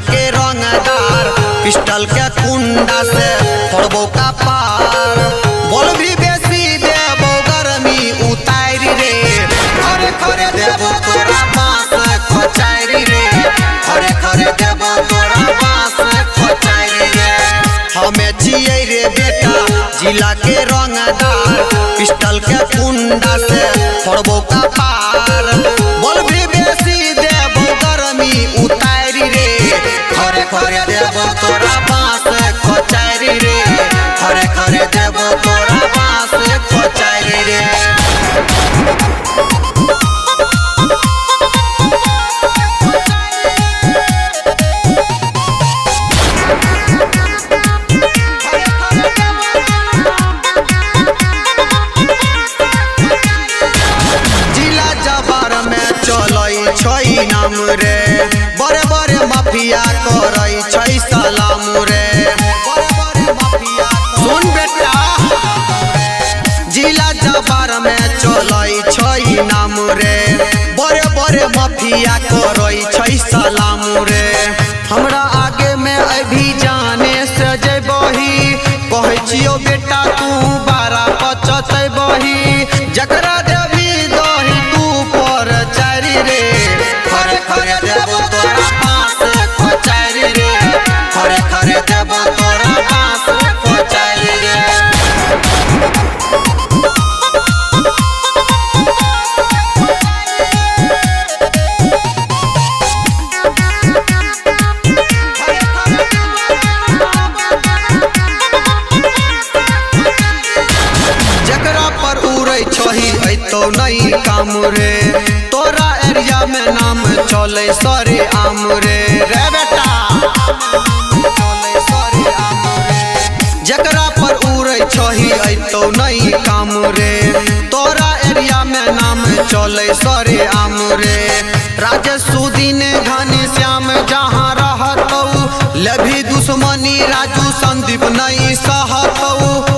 के रंगदार पिस्टल के कुंडा से फोड़बो का पार बोल भी बेसी देबो गर्मी उतारी रे खरे खरे देबो तोरा बांस खोचारी रे खरे खरे देबो तोरा बांस खोचारी रे हमें छिए रे बेटा जिला के रंगदार पिस्टल के कुंडा से फोड़बो का पार बोल भी बेसी देबो गर्मी उतारी रे खरे खरे देबो तोरा बांस खोचारी रे खरे खरे देबो तोरा बांस खोचारी रे नाम रे बड़े बड़े माफिया करई छै सलाम रे बड़े बड़े माफिया सुन बेटा जिला जबार में चलई छै नाम रे बड़े बड़े माफिया करई छै सलाम रे हमरा आगे में अभी जाने से जेबही कहै छियो बेटा तू 12-25 जकरा देवी दही तू पर चारी रे खरे खरे देबो तोरा बांस खोचारी रे खरे खरे देबो तोरा बांस खोचारी रे जकरा पर उड़ै छही ऐतो नहीं काम रे तोरा एरिया में नाम चले सरे आम रे रे बेटा चले सरे आम रे जकरा पर उड़ै छही ऐतो नहीं काम रे तोरा एरिया में नाम चले सरे आम रे राजेश सुदीन घनश्याम जहाँ रहतौ लभी दुश्मनी राजू संदीप नहीं सहतौ